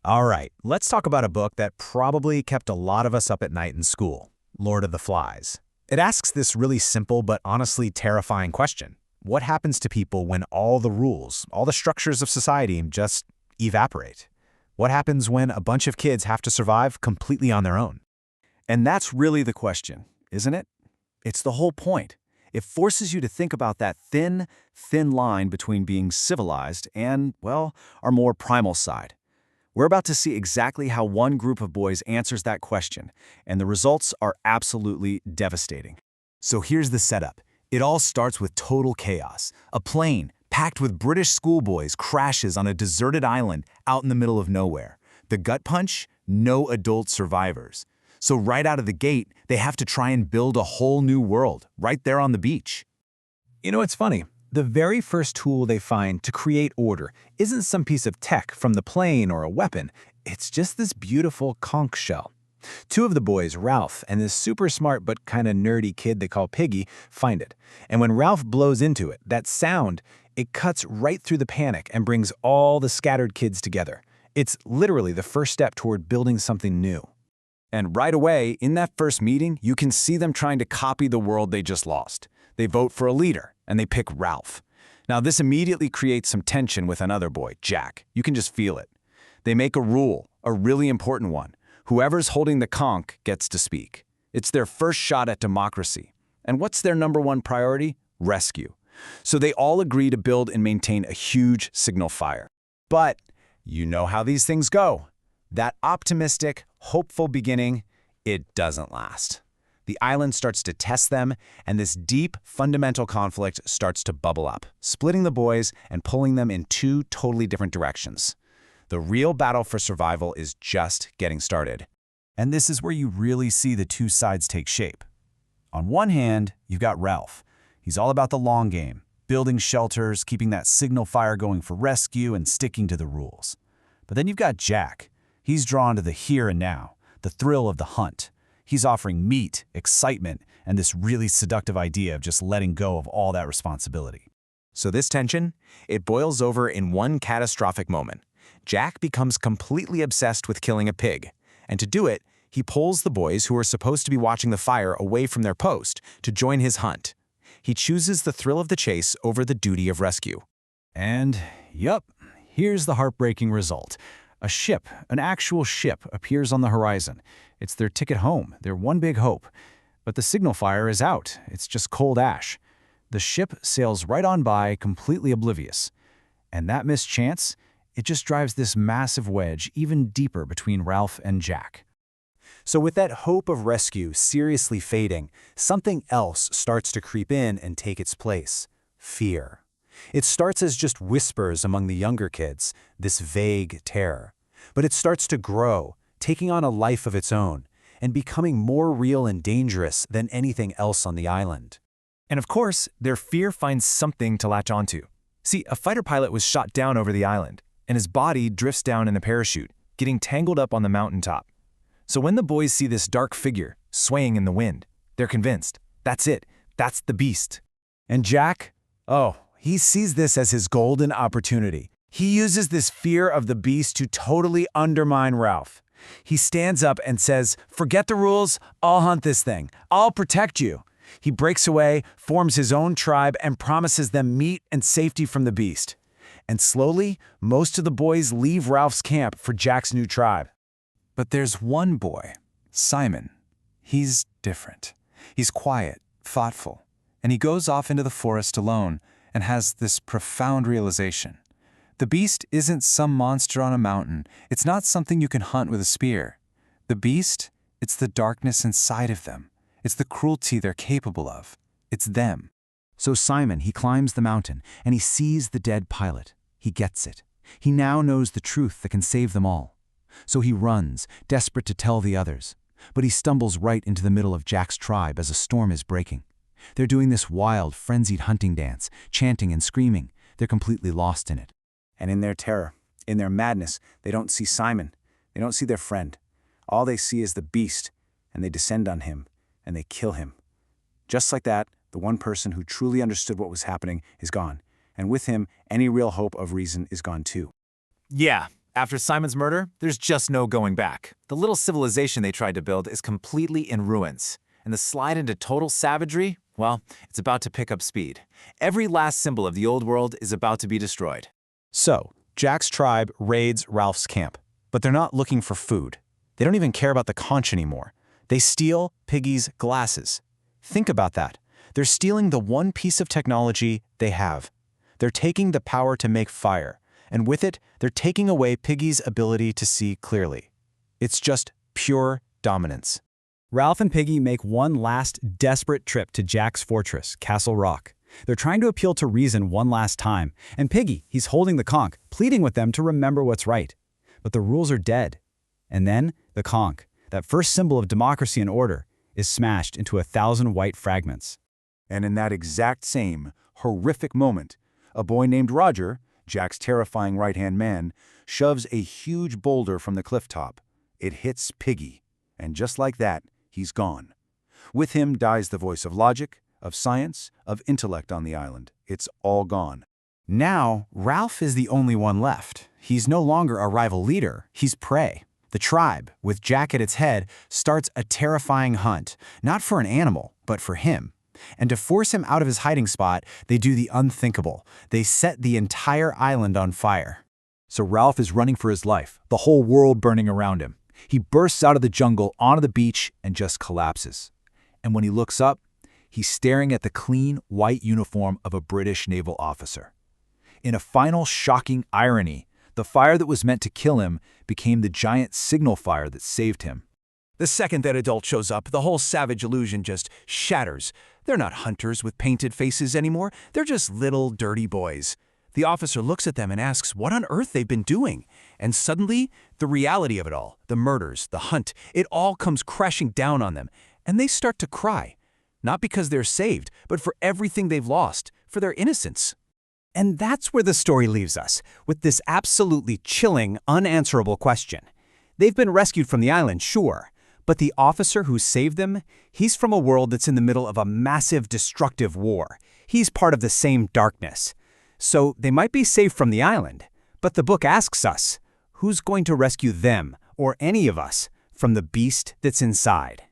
All right, let's talk about a book that probably kept a lot of us up at night in school, Lord of the Flies. It asks this really simple but honestly terrifying question. What happens to people when all the rules, all the structures of society just evaporate? What happens when a bunch of kids have to survive completely on their own? And that's really the question, isn't it? It's the whole point. It forces you to think about that thin, thin line between being civilized and, well, our more primal side. We're about to see exactly how one group of boys answers that question, and the results are absolutely devastating. So here's the setup. It all starts with total chaos. A plane, packed with British schoolboys, crashes on a deserted island out in the middle of nowhere. The gut punch? No adult survivors. So right out of the gate, they have to try and build a whole new world, right there on the beach. You know, it's funny. The very first tool they find to create order isn't some piece of tech from the plane or a weapon. It's just this beautiful conch shell. Two of the boys, Ralph and this super smart but kind of nerdy kid they call Piggy, find it. And when Ralph blows into it, that sound, it cuts right through the panic and brings all the scattered kids together. It's literally the first step toward building something new. And right away, in that first meeting, you can see them trying to copy the world they just lost. They vote for a leader, and they pick Ralph. Now, this immediately creates some tension with another boy, Jack. You can just feel it. They make a rule, a really important one. Whoever's holding the conch gets to speak. It's their first shot at democracy. And what's their number one priority? Rescue. So they all agree to build and maintain a huge signal fire. But you know how these things go. That optimistic, hopeful beginning, it doesn't last. The island starts to test them, and this deep, fundamental conflict starts to bubble up, splitting the boys and pulling them in two totally different directions. The real battle for survival is just getting started. And this is where you really see the two sides take shape. On one hand, you've got Ralph. He's all about the long game, building shelters, keeping that signal fire going for rescue, and sticking to the rules. But then you've got Jack. He's drawn to the here and now, the thrill of the hunt. He's offering meat, excitement, and this really seductive idea of just letting go of all that responsibility. So this tension, it boils over in one catastrophic moment. Jack becomes completely obsessed with killing a pig, and to do it, he pulls the boys who are supposed to be watching the fire away from their post to join his hunt. He chooses the thrill of the chase over the duty of rescue. And, yup, here's the heartbreaking result. A ship, an actual ship, appears on the horizon. It's their ticket home, their one big hope. But the signal fire is out. It's just cold ash. The ship sails right on by, completely oblivious. And that missed chance, it just drives this massive wedge even deeper between Ralph and Jack. So with that hope of rescue seriously fading, something else starts to creep in and take its place: fear. It starts as just whispers among the younger kids, this vague terror. But it starts to grow, taking on a life of its own, and becoming more real and dangerous than anything else on the island. And of course, their fear finds something to latch onto. See, a fighter pilot was shot down over the island, and his body drifts down in a parachute, getting tangled up on the mountaintop. So when the boys see this dark figure swaying in the wind, they're convinced, that's it, that's the beast. And Jack? Oh, he sees this as his golden opportunity. He uses this fear of the beast to totally undermine Ralph. He stands up and says, "Forget the rules, I'll hunt this thing. I'll protect you." He breaks away, forms his own tribe, and promises them meat and safety from the beast. And slowly, most of the boys leave Ralph's camp for Jack's new tribe. But there's one boy, Simon. He's different. He's quiet, thoughtful, and he goes off into the forest alone and has this profound realization. The beast isn't some monster on a mountain. It's not something you can hunt with a spear. The beast, it's the darkness inside of them. It's the cruelty they're capable of. It's them. So Simon, he climbs the mountain, and he sees the dead pilot. He gets it. He now knows the truth that can save them all. So he runs, desperate to tell the others. But he stumbles right into the middle of Jack's tribe as a storm is breaking. They're doing this wild, frenzied hunting dance, chanting and screaming. They're completely lost in it. And in their terror, in their madness, they don't see Simon. They don't see their friend. All they see is the beast, and they descend on him, and they kill him. Just like that, the one person who truly understood what was happening is gone, and with him, any real hope of reason is gone too. Yeah, After Simon's murder, there's just no going back. The little civilization they tried to build is completely in ruins. And the slide into total savagery, well, it's about to pick up speed. Every last symbol of the old world is about to be destroyed. So, Jack's tribe raids Ralph's camp, but they're not looking for food. They don't even care about the conch anymore. They steal Piggy's glasses. Think about that. They're stealing the one piece of technology they have. They're taking the power to make fire, and with it, they're taking away Piggy's ability to see clearly. It's just pure dominance. Ralph and Piggy make one last desperate trip to Jack's fortress, Castle Rock. They're trying to appeal to reason one last time, and Piggy, he's holding the conch, pleading with them to remember what's right. But the rules are dead. And then, the conch, that first symbol of democracy and order, is smashed into 1,000 white fragments. And in that exact same horrific moment, a boy named Roger, Jack's terrifying right-hand man, shoves a huge boulder from the cliff top. It hits Piggy, and just like that, he's gone. With him dies the voice of logic, of science, of intellect on the island. It's all gone. Now, Ralph is the only one left. He's no longer a rival leader, he's prey. The tribe, with Jack at its head, starts a terrifying hunt, not for an animal, but for him. And to force him out of his hiding spot, they do the unthinkable. They set the entire island on fire. So Ralph is running for his life, the whole world burning around him. He bursts out of the jungle onto the beach and just collapses. And when he looks up, he's staring at the clean, white uniform of a British naval officer. In a final shocking irony, the fire that was meant to kill him became the giant signal fire that saved him. The second that adult shows up, the whole savage illusion just shatters. They're not hunters with painted faces anymore. They're just little dirty boys. The officer looks at them and asks what on earth they've been doing. And suddenly, the reality of it all, the murders, the hunt, it all comes crashing down on them. And they start to cry. Not because they're saved, but for everything they've lost, for their innocence. And that's where the story leaves us, with this absolutely chilling, unanswerable question. They've been rescued from the island, sure, but the officer who saved them, he's from a world that's in the middle of a massive, destructive war. He's part of the same darkness. So they might be safe from the island, but the book asks us, who's going to rescue them, or any of us, from the beast that's inside?